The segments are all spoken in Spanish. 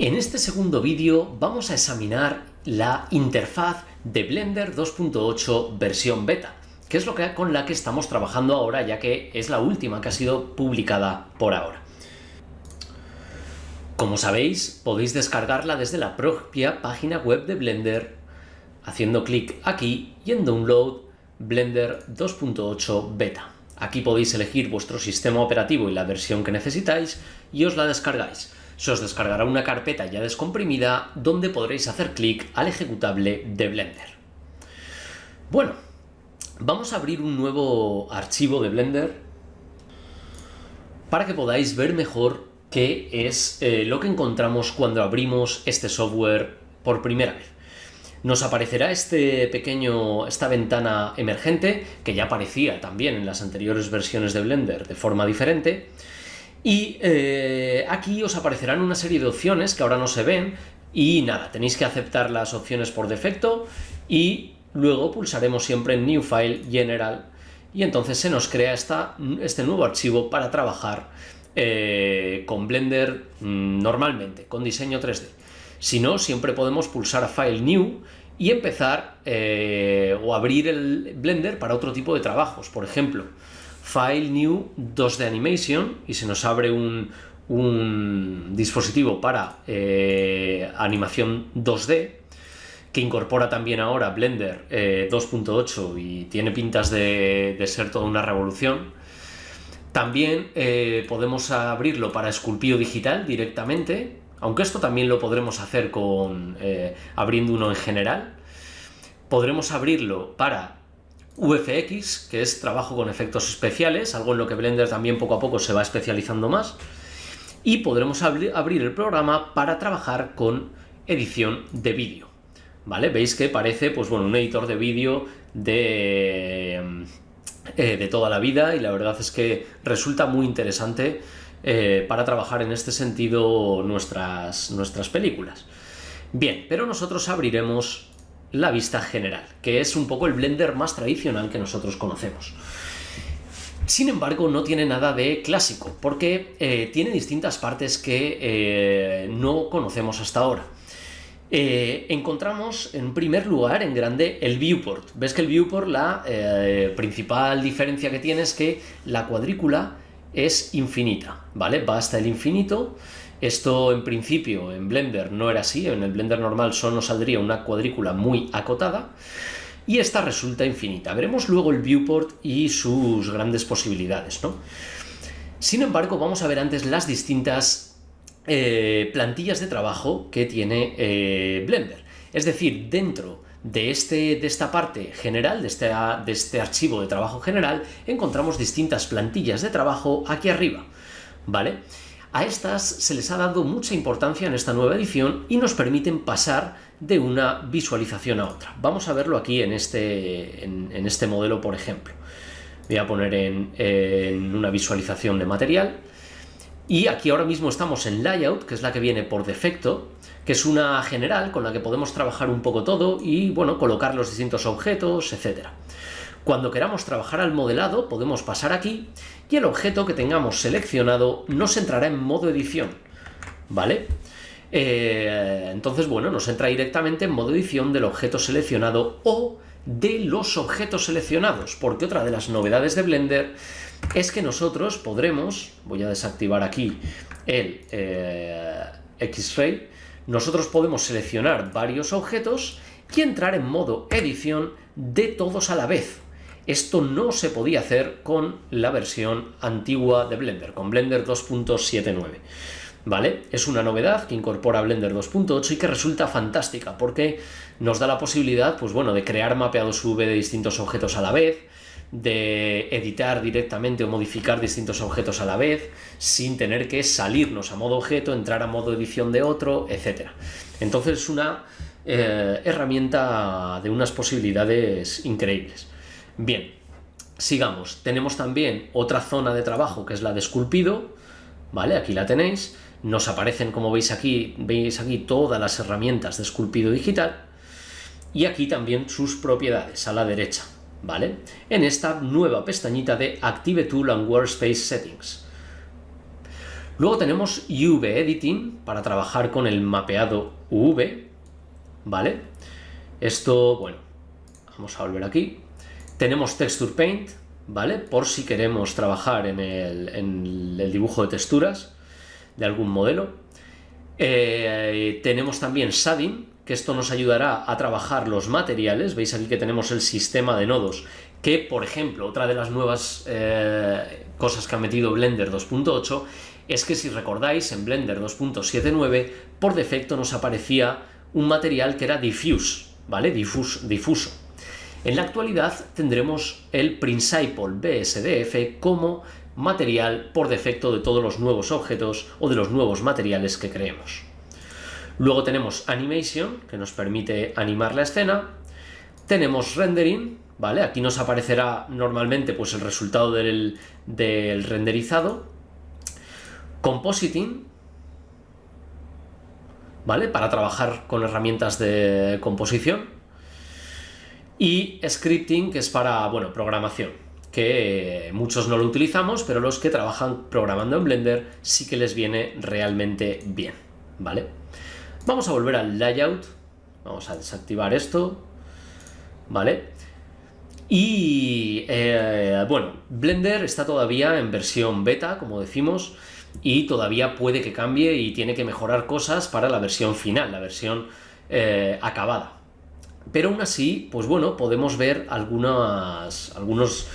En este segundo vídeo vamos a examinar la interfaz de Blender 2.8 versión beta, que es con la que estamos trabajando ahora, ya que es la última que ha sido publicada por ahora. Como sabéis, podéis descargarla desde la propia página web de Blender, haciendo clic aquí y en Download Blender 2.8 beta. Aquí podéis elegir vuestro sistema operativo y la versión que necesitáis y os la descargáis. Se os descargará una carpeta ya descomprimida donde podréis hacer clic al ejecutable de Blender. Bueno, vamos a abrir un nuevo archivo de Blender para que podáis ver mejor qué es lo que encontramos cuando abrimos este software por primera vez. Nos aparecerá esta ventana emergente, que ya aparecía también en las anteriores versiones de Blender de forma diferente. Y aquí os aparecerán una serie de opciones que ahora no se ven y nada, tenéis que aceptar las opciones por defecto y luego pulsaremos siempre en New File, General, y entonces se nos crea este nuevo archivo para trabajar con Blender normalmente, con diseño 3D. Si no, siempre podemos pulsar a File New y empezar o abrir el Blender para otro tipo de trabajos. Por ejemplo, File New 2D Animation y se nos abre un dispositivo para animación 2D que incorpora también ahora Blender 2.8 y tiene pintas de ser toda una revolución. También podemos abrirlo para esculpido digital directamente, aunque esto también lo podremos hacer abriendo uno en general. Podremos abrirlo para VFX, que es trabajo con efectos especiales, algo en lo que Blender también poco a poco se va especializando más. Y podremos abrir el programa para trabajar con edición de vídeo. ¿Vale? Veis que parece un editor de vídeo de toda la vida, y la verdad es que resulta muy interesante para trabajar en este sentido nuestras películas. Bien, pero nosotros abriremos la vista general, que es un poco el Blender más tradicional que nosotros conocemos. Sin embargo, no tiene nada de clásico, porque tiene distintas partes que no conocemos hasta ahora. Encontramos en primer lugar en grande el viewport. Ves que el viewport, la principal diferencia que tiene es que la cuadrícula es infinita, ¿vale? Va hasta el infinito. Esto en principio en Blender no era así, en el Blender normal solo nos saldría una cuadrícula muy acotada y esta resulta infinita. Veremos luego el viewport y sus grandes posibilidades, ¿no? Sin embargo, vamos a ver antes las distintas plantillas de trabajo que tiene Blender. Es decir, dentro de esta parte general, de este archivo de trabajo general, encontramos distintas plantillas de trabajo aquí arriba, ¿vale? A estas se les ha dado mucha importancia en esta nueva edición y nos permiten pasar de una visualización a otra. Vamos a verlo aquí en este modelo, por ejemplo. Voy a poner en una visualización de material. Y aquí ahora mismo estamos en Layout, que es la que viene por defecto, que es una general con la que podemos trabajar un poco todo y, colocar los distintos objetos, etc. Cuando queramos trabajar al modelado, podemos pasar aquí y el objeto que tengamos seleccionado nos entrará en modo edición, ¿vale? Entonces, nos entra directamente en modo edición del objeto seleccionado o de los objetos seleccionados, porque otra de las novedades de Blender es que nosotros podremos, voy a desactivar aquí el X-Ray, nosotros podemos seleccionar varios objetos y entrar en modo edición de todos a la vez. Esto no se podía hacer con la versión antigua de Blender, con Blender 2.79. ¿Vale? Es una novedad que incorpora Blender 2.8 y que resulta fantástica porque nos da la posibilidad de crear mapeados V de distintos objetos a la vez, de editar directamente o modificar distintos objetos a la vez sin tener que salirnos a modo objeto, entrar a modo edición de otro, etc. Entonces es una herramienta de unas posibilidades increíbles. Bien, sigamos. Tenemos también otra zona de trabajo que es la de esculpido, ¿vale? Aquí la tenéis. Nos aparecen, como veis aquí todas las herramientas de esculpido digital y aquí también sus propiedades a la derecha, ¿vale? En esta nueva pestañita de Active Tool and Workspace Settings. Luego tenemos UV Editing para trabajar con el mapeado UV, ¿vale? Esto, bueno, vamos a volver aquí. Tenemos Texture Paint, ¿vale? Por si queremos trabajar en el dibujo de texturas de algún modelo. Tenemos también Shading, que esto nos ayudará a trabajar los materiales. Veis aquí que tenemos el sistema de nodos, que, por ejemplo, otra de las nuevas cosas que ha metido Blender 2.8 es que, si recordáis, en Blender 2.79 por defecto nos aparecía un material que era diffuse, ¿vale? Difuso. En la actualidad tendremos el Principal BSDF como material por defecto de todos los nuevos objetos o de los nuevos materiales que creemos. Luego tenemos Animation, que nos permite animar la escena. Tenemos Rendering, ¿vale? Aquí nos aparecerá normalmente pues el resultado del renderizado. Compositing, ¿vale? Para trabajar con herramientas de composición. Y Scripting, que es para, bueno, programación, que muchos no lo utilizamos, pero los que trabajan programando en Blender sí que les viene realmente bien, ¿vale? Vamos a volver al layout, vamos a desactivar esto, ¿vale? Y bueno, Blender está todavía en versión beta, como decimos, y todavía puede que cambie y tiene que mejorar cosas para la versión final, la versión acabada. Pero aún así, pues bueno, podemos ver algunos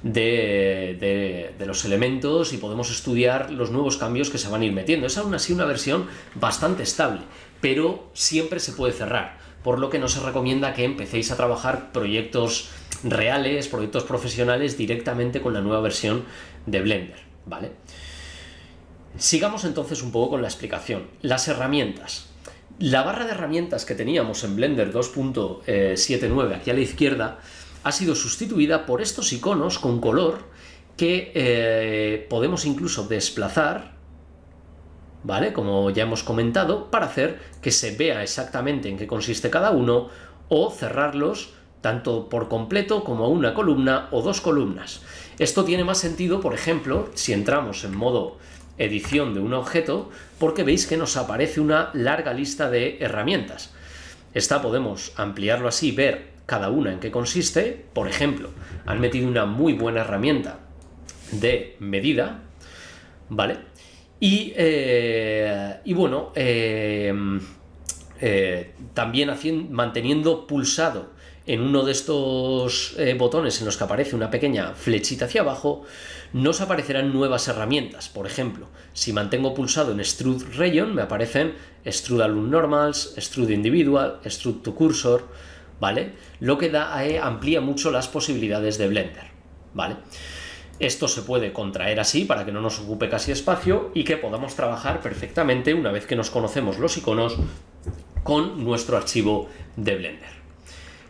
de los elementos y podemos estudiar los nuevos cambios que se van a ir metiendo. Es aún así una versión bastante estable, pero siempre se puede cerrar, por lo que no se recomienda que empecéis a trabajar proyectos reales, proyectos profesionales directamente con la nueva versión de Blender, ¿vale? Sigamos entonces un poco con la explicación. Las herramientas. La barra de herramientas que teníamos en Blender 2.79 aquí a la izquierda ha sido sustituida por estos iconos con color que podemos incluso desplazar, ¿vale? Como ya hemos comentado, para hacer que se vea exactamente en qué consiste cada uno, o cerrarlos tanto por completo como una columna o dos columnas. Esto tiene más sentido, por ejemplo, si entramos en modo edición de un objeto, porque veis que nos aparece una larga lista de herramientas. Esta podemos ampliarlo así, ver cada una en qué consiste. Por ejemplo, han metido una muy buena herramienta de medida, ¿vale? Y bueno, también manteniendo pulsado en uno de estos botones en los que aparece una pequeña flechita hacia abajo, nos aparecerán nuevas herramientas. Por ejemplo, si mantengo pulsado en Extrude Region, me aparecen Extrude Alum Normals, Extrude Individual, Extrude to Cursor, ¿vale? Lo que amplía mucho las posibilidades de Blender, ¿vale? Esto se puede contraer así para que no nos ocupe casi espacio y que podamos trabajar perfectamente, una vez que nos conocemos los iconos, con nuestro archivo de Blender.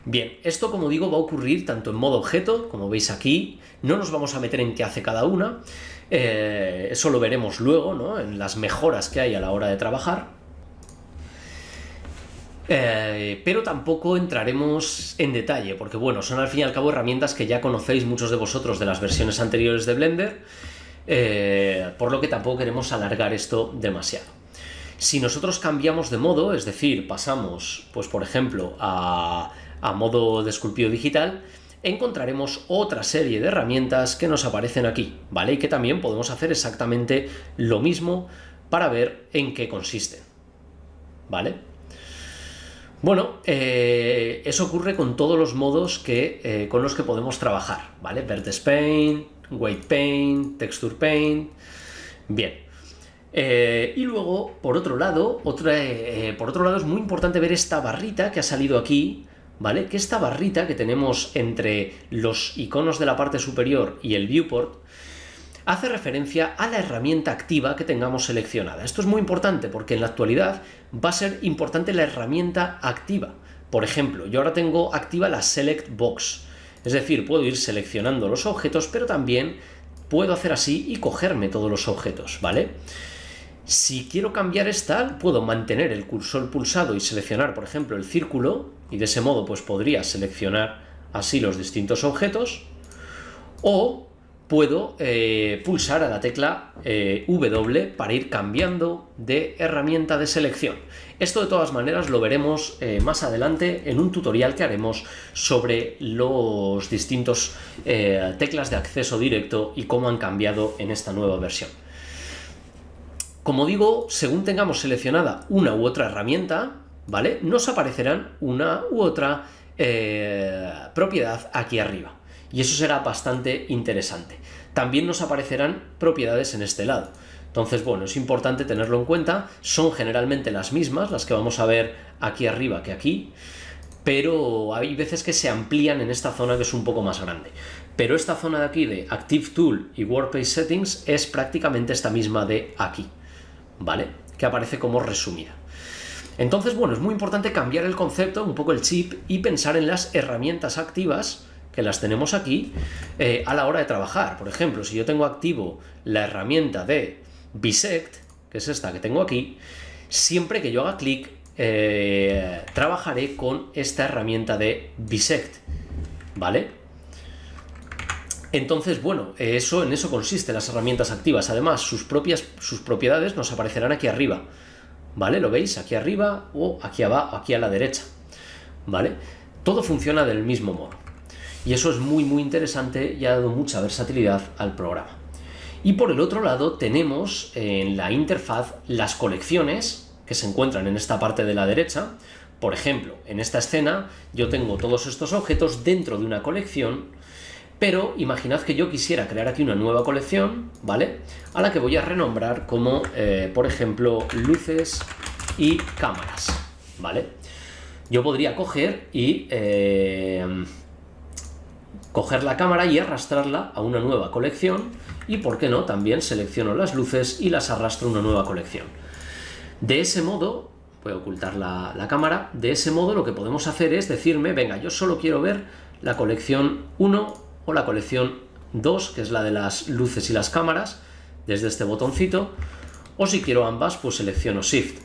Bien, esto, como digo, va a ocurrir tanto en modo objeto, como veis aquí. No nos vamos a meter en qué hace cada una, eso lo veremos luego, ¿no? En las mejoras que hay a la hora de trabajar. Pero tampoco entraremos en detalle, porque bueno, son al fin y al cabo herramientas que ya conocéis muchos de vosotros de las versiones anteriores de Blender, por lo que tampoco queremos alargar esto demasiado. Si nosotros cambiamos de modo, es decir, pasamos, pues por ejemplo, a modo de esculpido digital, encontraremos otra serie de herramientas que nos aparecen aquí, ¿vale? Y que también podemos hacer exactamente lo mismo para ver en qué consisten, ¿vale? Bueno, eso ocurre con todos los modos con los que podemos trabajar, ¿vale? Vertex Paint, Weight Paint, Texture Paint. Bien. Y luego, por otro lado, es muy importante ver esta barrita que ha salido aquí, ¿vale? Que esta barrita que tenemos entre los iconos de la parte superior y el viewport hace referencia a la herramienta activa que tengamos seleccionada. Esto es muy importante porque en la actualidad va a ser importante la herramienta activa. Por ejemplo, yo ahora tengo activa la Select Box, es decir, puedo ir seleccionando los objetos, pero también puedo hacer así y cogerme todos los objetos, ¿vale? Si quiero cambiar esta, puedo mantener el cursor pulsado y seleccionar, por ejemplo, el círculo, y de ese modo pues podría seleccionar así los distintos objetos, o puedo pulsar a la tecla W para ir cambiando de herramienta de selección. Esto de todas maneras lo veremos más adelante en un tutorial que haremos sobre los distintos teclas de acceso directo y cómo han cambiado en esta nueva versión. Como digo, según tengamos seleccionada una u otra herramienta, ¿vale?, nos aparecerán una u otra propiedad aquí arriba. Y eso será bastante interesante. También nos aparecerán propiedades en este lado. Entonces, bueno, es importante tenerlo en cuenta. Son generalmente las mismas, las que vamos a ver aquí arriba que aquí, pero hay veces que se amplían en esta zona que es un poco más grande. Pero esta zona de aquí de Active Tool y Workspace Settings es prácticamente esta misma de aquí, ¿vale?, que aparece como resumida. Entonces, bueno, es muy importante cambiar el concepto, un poco el chip, y pensar en las herramientas activas que las tenemos aquí a la hora de trabajar. Por ejemplo, si yo tengo activo la herramienta de Bisect, que es esta que tengo aquí, siempre que yo haga clic trabajaré con esta herramienta de Bisect, ¿vale? Entonces, bueno, en eso consiste las herramientas activas. Además, sus propiedades nos aparecerán aquí arriba, ¿vale? ¿Lo veis? Aquí arriba o aquí abajo, aquí a la derecha, ¿vale? Todo funciona del mismo modo. Y eso es muy interesante y ha dado mucha versatilidad al programa. Y por el otro lado tenemos en la interfaz las colecciones que se encuentran en esta parte de la derecha. Por ejemplo, en esta escena yo tengo todos estos objetos dentro de una colección, pero imaginad que yo quisiera crear aquí una nueva colección, ¿vale?, a la que voy a renombrar como, por ejemplo, luces y cámaras, ¿vale? Yo podría coger y coger la cámara y arrastrarla a una nueva colección, y por qué no, también selecciono las luces y las arrastro a una nueva colección. De ese modo, voy a ocultar la cámara, de ese modo lo que podemos hacer es decirme, venga, yo solo quiero ver la colección 1 o la colección 2, que es la de las luces y las cámaras, desde este botoncito, o si quiero ambas, pues selecciono Shift,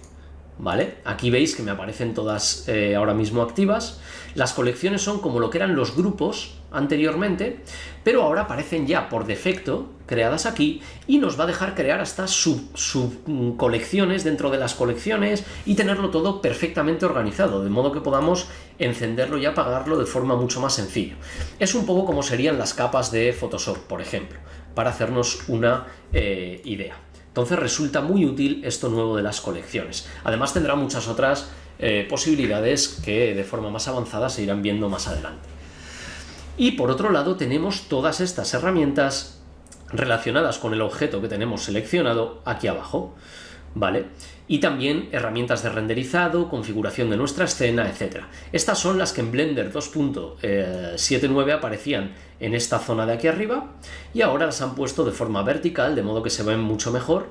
¿vale? Aquí veis que me aparecen todas ahora mismo activas. Las colecciones son como lo que eran los grupos anteriormente, pero ahora aparecen ya por defecto creadas aquí, y nos va a dejar crear hasta subcolecciones dentro de las colecciones y tenerlo todo perfectamente organizado, de modo que podamos encenderlo y apagarlo de forma mucho más sencilla. Es un poco como serían las capas de Photoshop, por ejemplo, para hacernos una idea. Entonces resulta muy útil esto nuevo de las colecciones. Además tendrá muchas otras posibilidades que de forma más avanzada se irán viendo más adelante. Y por otro lado tenemos todas estas herramientas relacionadas con el objeto que tenemos seleccionado aquí abajo, ¿vale? Y también herramientas de renderizado, configuración de nuestra escena, etc. Estas son las que en Blender 2.79 aparecían en esta zona de aquí arriba, y ahora las han puesto de forma vertical, de modo que se ven mucho mejor.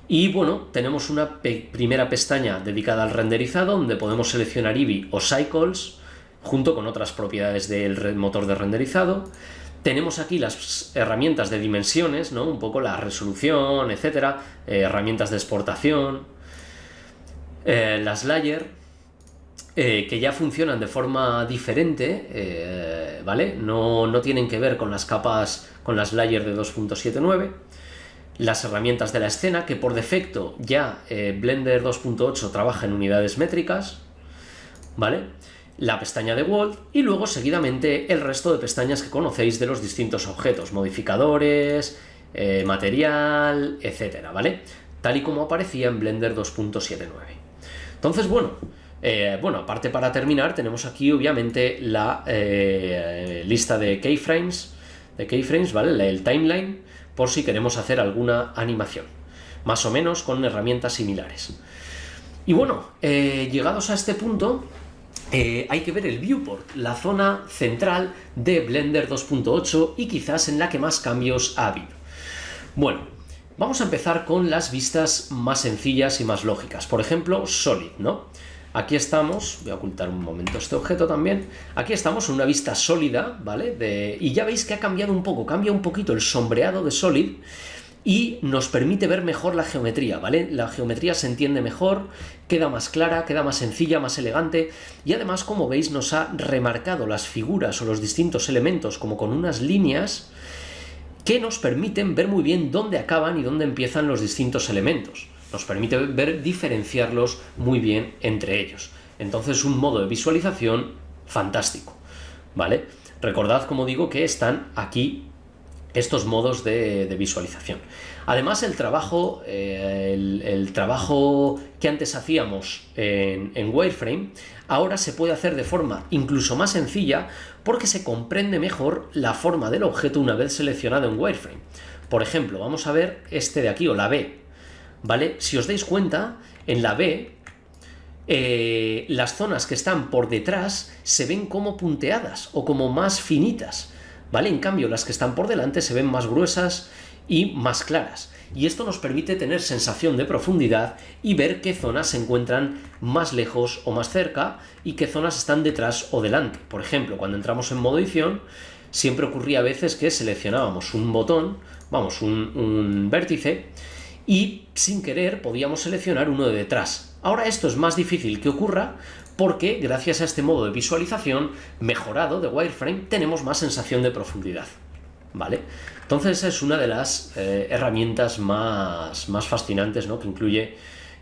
Y bueno, tenemos una primera pestaña dedicada al renderizado, donde podemos seleccionar Eevee o Cycles, junto con otras propiedades del motor de renderizado. Tenemos aquí las herramientas de dimensiones, ¿no?, un poco la resolución, etcétera, herramientas de exportación, las layer, que ya funcionan de forma diferente, ¿vale? No tienen que ver con las capas, con las layer de 2.79. Las herramientas de la escena, que por defecto ya Blender 2.8 trabaja en unidades métricas, ¿vale? La pestaña de World, y luego seguidamente el resto de pestañas que conocéis de los distintos objetos, modificadores, material, etcétera, ¿vale? Tal y como aparecía en Blender 2.79. Entonces, bueno, aparte, para terminar, tenemos aquí obviamente la lista de keyframes, ¿vale? El timeline, por si queremos hacer alguna animación, más o menos con herramientas similares. Y bueno, llegados a este punto, hay que ver el viewport, la zona central de Blender 2.8 y quizás en la que más cambios ha habido. Bueno, vamos a empezar con las vistas más sencillas y más lógicas. Por ejemplo, Solid, ¿no? Aquí estamos, voy a ocultar un momento este objeto también. Aquí estamos en una vista sólida, ¿vale? Y ya veis que ha cambiado un poco, cambia un poquito el sombreado de Solid, y nos permite ver mejor la geometría, ¿vale? La geometría se entiende mejor, queda más clara, queda más sencilla, más elegante, y además, como veis, nos ha remarcado las figuras o los distintos elementos como con unas líneas que nos permiten ver muy bien dónde acaban y dónde empiezan los distintos elementos. Nos permite diferenciarlos muy bien entre ellos. Entonces, un modo de visualización fantástico, ¿vale? Recordad, como digo, que están aquí estos modos de visualización. Además, el trabajo que antes hacíamos en Wireframe, ahora se puede hacer de forma incluso más sencilla porque se comprende mejor la forma del objeto una vez seleccionado en Wireframe. Por ejemplo, vamos a ver este de aquí, o la B, ¿vale? Si os dais cuenta, en la B, las zonas que están por detrás se ven como punteadas o como más finitas, ¿vale? En cambio, las que están por delante se ven más gruesas y más claras. Y esto nos permite tener sensación de profundidad y ver qué zonas se encuentran más lejos o más cerca y qué zonas están detrás o delante. Por ejemplo, cuando entramos en modo edición, siempre ocurría a veces que seleccionábamos un botón, un vértice, y sin querer podíamos seleccionar uno de detrás. Ahora esto es más difícil que ocurra porque gracias a este modo de visualización mejorado de Wireframe tenemos más sensación de profundidad, ¿vale? Entonces es una de las herramientas más fascinantes, ¿no? Que incluye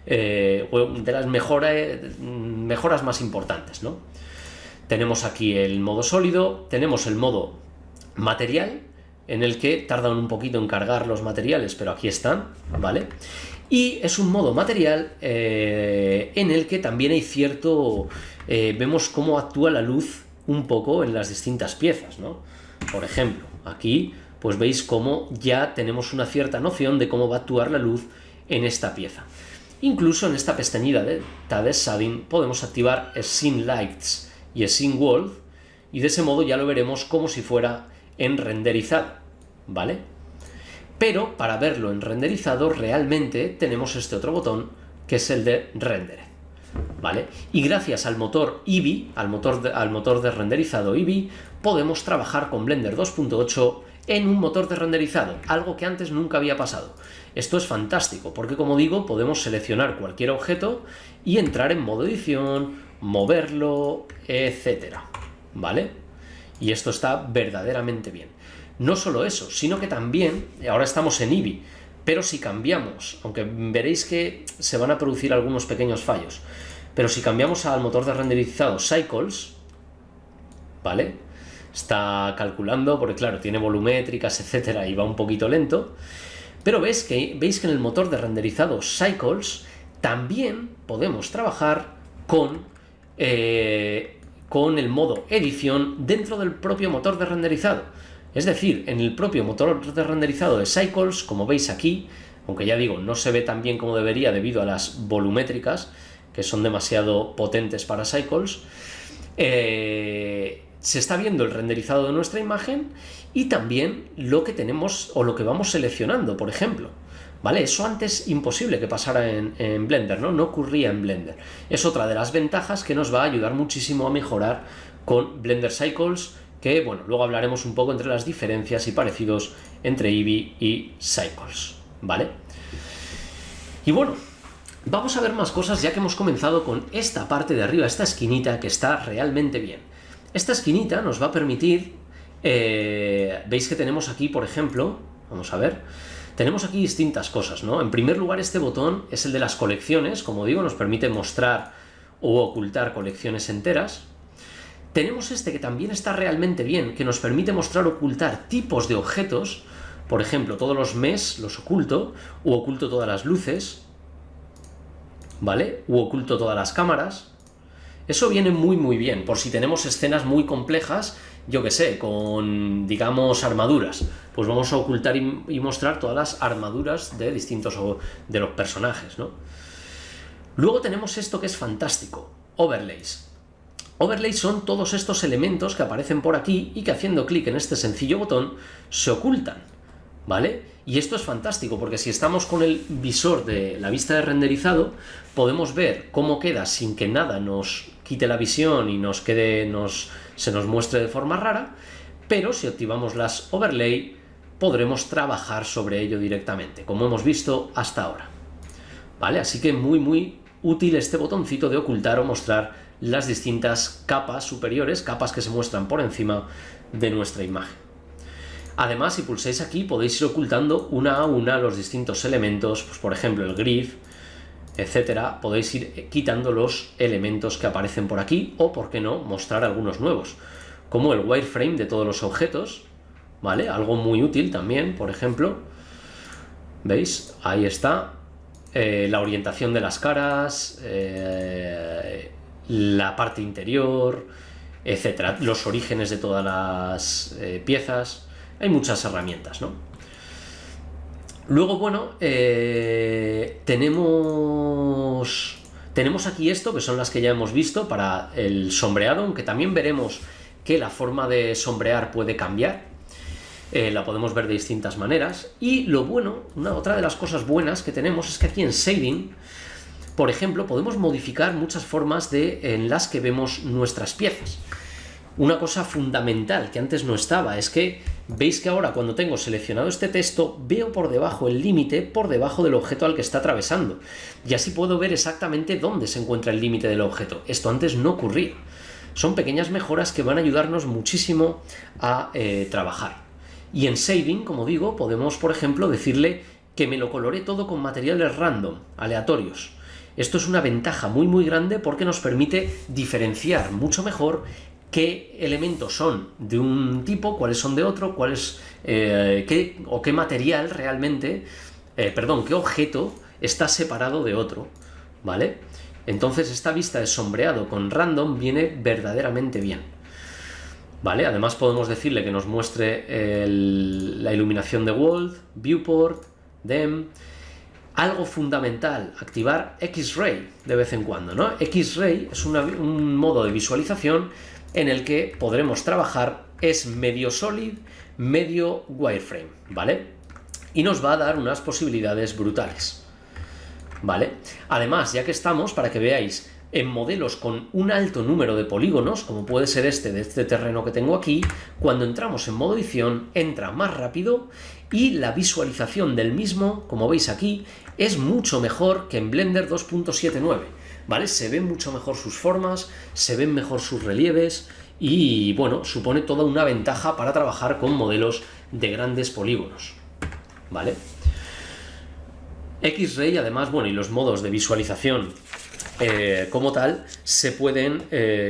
de las mejoras más importantes, ¿no? Tenemos aquí el modo sólido, tenemos el modo material, en el que tardan un poquito en cargar los materiales, pero aquí están, ¿vale? Y es un modo material en el que también hay cierto... vemos cómo actúa la luz un poco en las distintas piezas, ¿no? Por ejemplo, aquí pues veis cómo ya tenemos una cierta noción de cómo va a actuar la luz en esta pieza. Incluso en esta pestañita de Shading podemos activar Scene Lights y Scene World, y de ese modo ya lo veremos como si fuera en renderizado, ¿vale? Pero para verlo en renderizado realmente tenemos este otro botón que es el de Rendered, ¿vale? Y gracias al motor Eevee, al motor de renderizado Eevee, podemos trabajar con Blender 2.8 en un motor de renderizado, algo que antes nunca había pasado. Esto es fantástico porque, como digo, podemos seleccionar cualquier objeto y entrar en modo edición, moverlo, etcétera, ¿vale? Y esto está verdaderamente bien. No solo eso, sino que también, ahora estamos en Eevee, pero si cambiamos, aunque veréis que se van a producir algunos pequeños fallos, pero si cambiamos al motor de renderizado Cycles, ¿vale? Está calculando, porque claro, tiene volumétricas, etcétera, y va un poquito lento, pero veis que en el motor de renderizado Cycles también podemos trabajar con el modo edición dentro del propio motor de renderizado. Es decir, en el propio motor de renderizado de Cycles, como veis aquí, aunque ya digo, no se ve tan bien como debería debido a las volumétricas, que son demasiado potentes para Cycles, se está viendo el renderizado de nuestra imagen y también lo que tenemos o lo que vamos seleccionando, por ejemplo. ¿Vale? Eso antes imposible que pasara en Blender, ¿no? No ocurría en Blender. Es otra de las ventajas que nos va a ayudar muchísimo a mejorar con Blender Cycles, que, bueno, luego hablaremos un poco entre las diferencias y parecidos entre Eevee y Cycles, ¿vale? Y bueno, vamos a ver más cosas ya que hemos comenzado con esta parte de arriba, esta esquinita que está realmente bien. Esta esquinita nos va a permitir, veis que tenemos aquí, por ejemplo, vamos a ver, tenemos aquí distintas cosas, ¿no? En primer lugar, este botón es el de las colecciones, como digo, nos permite mostrar o ocultar colecciones enteras. Tenemos este que también está realmente bien, que nos permite mostrar o ocultar tipos de objetos, por ejemplo, todos los mesh los oculto, o oculto todas las luces, ¿vale? O oculto todas las cámaras. Eso viene muy bien, por si tenemos escenas muy complejas, yo que sé, con, digamos, armaduras. Pues vamos a ocultar y mostrar todas las armaduras de distintos de los personajes, ¿no? Luego tenemos esto que es fantástico, overlays. Overlays son todos estos elementos que aparecen por aquí y que haciendo clic en este sencillo botón se ocultan, ¿vale? Y esto es fantástico porque si estamos con el visor de la vista de renderizado podemos ver cómo queda sin que nada nos quite la visión y se nos muestre de forma rara, pero si activamos las overlay podremos trabajar sobre ello directamente, como hemos visto hasta ahora, ¿vale? Así que muy útil este botoncito de ocultar o mostrar las distintas capas superiores, capas que se muestran por encima de nuestra imagen. Además, si pulsáis aquí podéis ir ocultando una a una los distintos elementos, pues por ejemplo el grid, etcétera. Podéis ir quitando los elementos que aparecen por aquí o, por qué no, mostrar algunos nuevos, como el wireframe de todos los objetos, ¿vale? Algo muy útil también, por ejemplo. ¿Veis? Ahí está. La orientación de las caras, la parte interior, etcétera. Los orígenes de todas las piezas. Hay muchas herramientas, ¿no? Luego, bueno, tenemos aquí esto, que son las que ya hemos visto para el sombreado, aunque también veremos que la forma de sombrear puede cambiar. La podemos ver de distintas maneras. Y lo bueno, otra de las cosas buenas que tenemos es que aquí en Shading, por ejemplo, podemos modificar muchas formas en las que vemos nuestras piezas. Una cosa fundamental que antes no estaba es que veis que ahora cuando tengo seleccionado este texto veo por debajo el límite por debajo del objeto al que está atravesando, y así puedo ver exactamente dónde se encuentra el límite del objeto. Esto antes no ocurría. Son pequeñas mejoras que van a ayudarnos muchísimo a trabajar. Y en Shading, como digo, podemos, por ejemplo, decirle que me lo colore todo con materiales random, aleatorios. Esto es una ventaja muy muy grande porque nos permite diferenciar mucho mejor qué elementos son de un tipo, cuáles son de otro, qué material realmente, qué objeto está separado de otro, ¿vale? Entonces esta vista de sombreado con random viene verdaderamente bien, ¿vale? Además podemos decirle que nos muestre la iluminación de World, Viewport, Dem. Algo fundamental, activar X-Ray de vez en cuando, ¿no? X-Ray es un modo de visualización en el que podremos trabajar, es medio solid, medio wireframe, ¿vale? Y nos va a dar unas posibilidades brutales, ¿vale? Además, ya que estamos, para que veáis, en modelos con un alto número de polígonos, como puede ser de este terreno que tengo aquí, cuando entramos en modo edición, entra más rápido y la visualización del mismo, como veis aquí, es mucho mejor que en Blender 2.79, ¿vale? Se ven mucho mejor sus formas, se ven mejor sus relieves y, bueno, supone toda una ventaja para trabajar con modelos de grandes polígonos, ¿vale? X-Ray, además, bueno, y los modos de visualización como tal, se pueden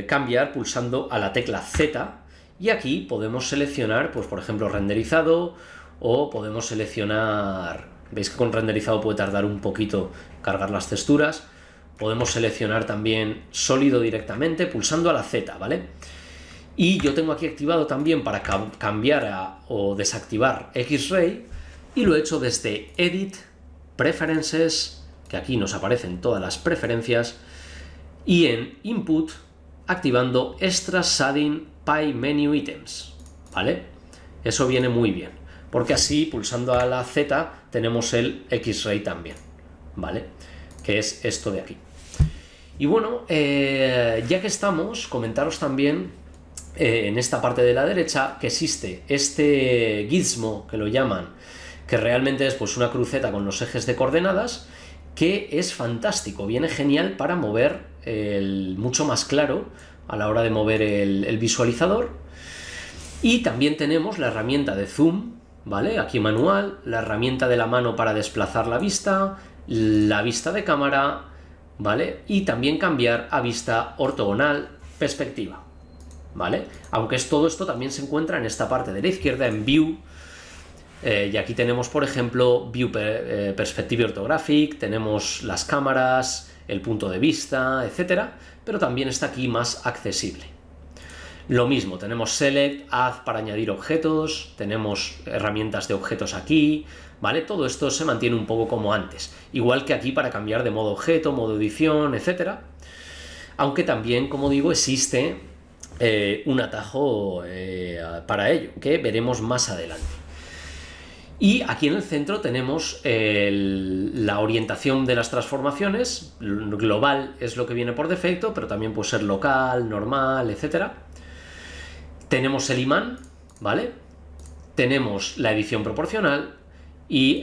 cambiar pulsando a la tecla Z, y aquí podemos seleccionar, pues por ejemplo, renderizado, o podemos seleccionar, veis que con renderizado puede tardar un poquito cargar las texturas. Podemos seleccionar también sólido directamente pulsando a la Z, ¿vale? Y yo tengo aquí activado también para cambiar o desactivar X-Ray, y lo he hecho desde Edit, Preferences, que aquí nos aparecen todas las preferencias, y en Input activando Extra Shading Pie Menu Items, ¿vale? Eso viene muy bien, porque así pulsando a la Z tenemos el X-Ray también, ¿vale? Que es esto de aquí. Y bueno, ya que estamos, comentaros también en esta parte de la derecha que existe este gizmo, que lo llaman, que realmente es pues una cruceta con los ejes de coordenadas, que es fantástico, viene genial para mover mucho más claro a la hora de mover el visualizador. Y también tenemos la herramienta de zoom, ¿vale? Aquí manual, la herramienta de la mano para desplazar la vista de cámara, ¿vale? Y también cambiar a vista ortogonal, perspectiva, ¿vale? Aunque todo esto también se encuentra en esta parte de la izquierda, en View, y aquí tenemos, por ejemplo, View Perspective Orthographic, tenemos las cámaras, el punto de vista, etcétera, pero también está aquí más accesible. Lo mismo, tenemos Select, Add para añadir objetos, tenemos herramientas de objetos aquí, ¿vale? Todo esto se mantiene un poco como antes, igual que aquí para cambiar de modo objeto, modo edición, etcétera. Aunque también, como digo, existe un atajo para ello, que veremos más adelante. Y aquí en el centro tenemos la orientación de las transformaciones. Global es lo que viene por defecto, pero también puede ser local, normal, etcétera. Tenemos el imán, ¿vale? Tenemos la edición proporcional y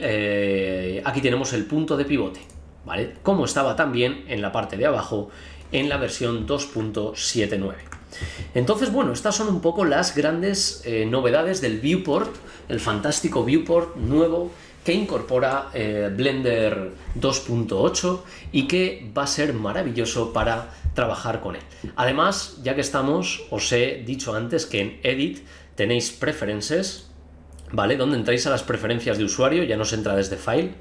aquí tenemos el punto de pivote, ¿vale? Como estaba también en la parte de abajo en la versión 2.79. Entonces, bueno, estas son un poco las grandes novedades del viewport, el fantástico viewport nuevo que incorpora Blender 2.8 y que va a ser maravilloso para trabajar con él. Además, ya que estamos, os he dicho antes que en Edit tenéis Preferences, ¿vale? Donde entráis a las preferencias de usuario, ya no se entra desde File.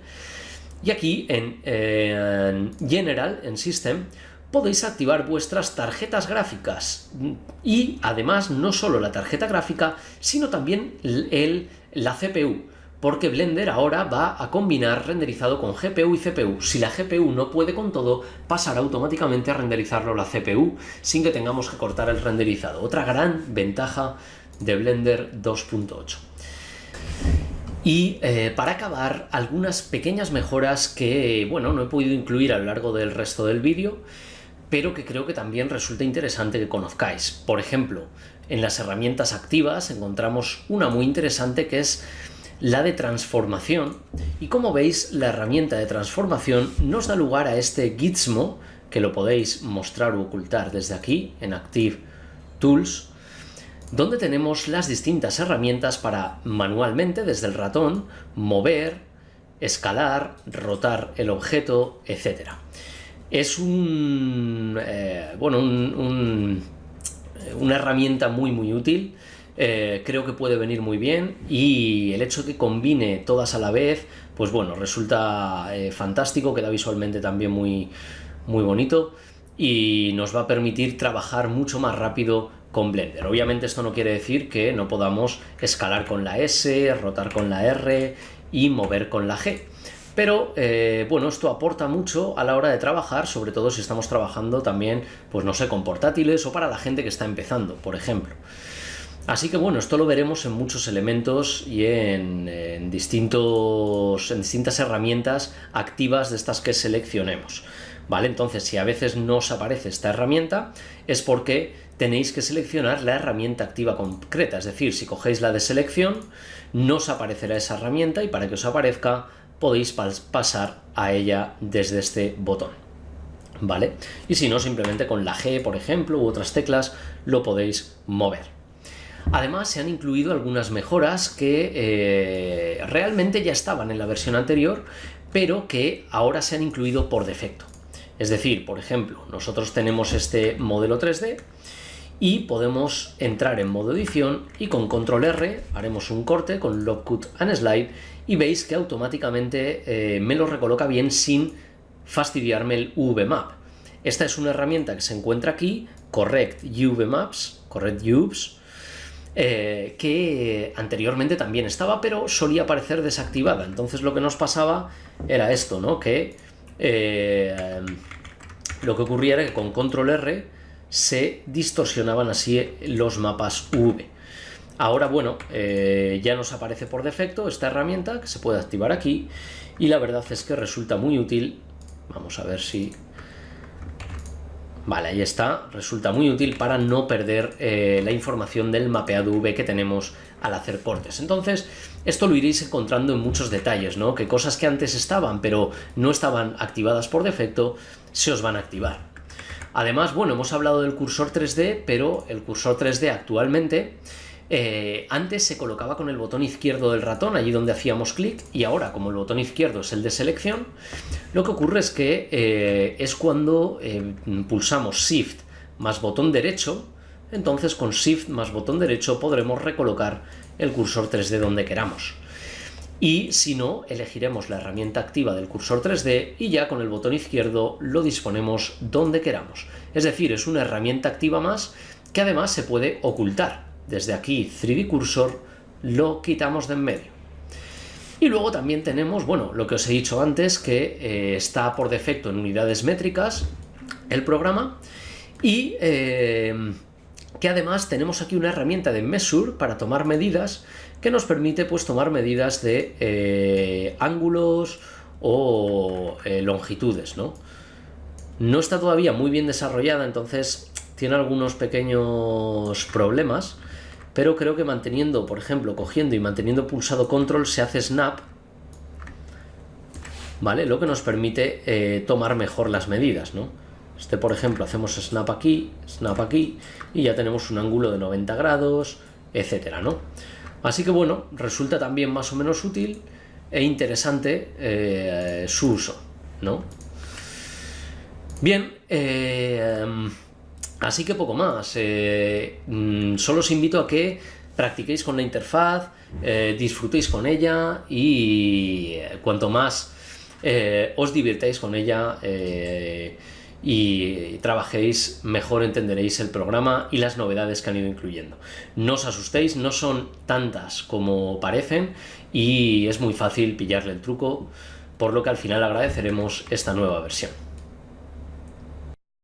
Y aquí en General, en System, podéis activar vuestras tarjetas gráficas. Y además, no solo la tarjeta gráfica, sino también la CPU. Porque Blender ahora va a combinar renderizado con GPU y CPU. Si la GPU no puede con todo, pasará automáticamente a renderizarlo la CPU sin que tengamos que cortar el renderizado. Otra gran ventaja de Blender 2.8. Y para acabar, algunas pequeñas mejoras que, bueno, no he podido incluir a lo largo del resto del vídeo, pero que creo que también resulta interesante que conozcáis. Por ejemplo, en las herramientas activas encontramos una muy interesante que es la de transformación, y como veis, la herramienta de transformación nos da lugar a este gizmo, que lo podéis mostrar o ocultar desde aquí, en Active Tools, donde tenemos las distintas herramientas para manualmente, desde el ratón, mover, escalar, rotar el objeto, etc. Es una herramienta muy útil. Creo que puede venir muy bien, y el hecho de que combine todas a la vez, pues bueno, resulta fantástico, queda visualmente también muy bonito y nos va a permitir trabajar mucho más rápido con Blender. Obviamente esto no quiere decir que no podamos escalar con la S, rotar con la R y mover con la G. Pero bueno, esto aporta mucho a la hora de trabajar, sobre todo si estamos trabajando también, pues no sé, con portátiles o para la gente que está empezando, por ejemplo. Así que bueno, esto lo veremos en muchos elementos y en distintas herramientas activas de estas que seleccionemos, ¿vale? Entonces, si a veces no os aparece esta herramienta, es porque tenéis que seleccionar la herramienta activa concreta. Es decir, si cogéis la de selección, no os aparecerá esa herramienta, y para que os aparezca podéis pasar a ella desde este botón, ¿vale? Y si no, simplemente con la G, por ejemplo, u otras teclas, lo podéis mover. Además, se han incluido algunas mejoras que realmente ya estaban en la versión anterior, pero que ahora se han incluido por defecto. Es decir, por ejemplo, nosotros tenemos este modelo 3D y podemos entrar en modo edición, y con control R haremos un corte con Lock Cut and Slide, y veis que automáticamente me lo recoloca bien sin fastidiarme el UV-Map. Esta es una herramienta que se encuentra aquí, Correct UV-Maps, Correct UVs, que anteriormente también estaba, pero solía aparecer desactivada. Entonces lo que nos pasaba era esto, ¿no? Que lo que ocurría era que con control R se distorsionaban así los mapas UV. Ahora, bueno, ya nos aparece por defecto esta herramienta que se puede activar aquí, y la verdad es que resulta muy útil. Vamos a ver si... Vale, ahí está, resulta muy útil para no perder la información del mapeado UV que tenemos al hacer cortes. Entonces, esto lo iréis encontrando en muchos detalles, ¿no? Que cosas que antes estaban, pero no estaban activadas por defecto, se os van a activar. Además, bueno, hemos hablado del cursor 3D, pero el cursor 3D actualmente antes se colocaba con el botón izquierdo del ratón, allí donde hacíamos clic, y ahora, como el botón izquierdo es el de selección, lo que ocurre es que es cuando pulsamos Shift más botón derecho, entonces con Shift más botón derecho podremos recolocar el cursor 3D donde queramos. Y si no, elegiremos la herramienta activa del cursor 3D y ya con el botón izquierdo lo disponemos donde queramos. Es decir, es una herramienta activa más que además se puede ocultar. Desde aquí 3D Cursor lo quitamos de en medio. Y luego también tenemos, bueno, lo que os he dicho antes, que está por defecto en unidades métricas el programa, y que además tenemos aquí una herramienta de Measure para tomar medidas, que nos permite pues tomar medidas de ángulos o longitudes, ¿no? No está todavía muy bien desarrollada, entonces tiene algunos pequeños problemas, pero creo que manteniendo, por ejemplo, cogiendo y manteniendo pulsado control se hace snap, ¿vale? Lo que nos permite tomar mejor las medidas, ¿no? Por ejemplo, hacemos snap aquí y ya tenemos un ángulo de 90 grados, etcétera, ¿no? Así que bueno, resulta también más o menos útil e interesante su uso, ¿no? Bien, así que poco más. Solo os invito a que practiquéis con la interfaz, disfrutéis con ella y cuanto más os divirtáis con ella y trabajéis, mejor entenderéis el programa y las novedades que han ido incluyendo. No os asustéis, no son tantas como parecen y es muy fácil pillarle el truco, por lo que al final agradeceremos esta nueva versión.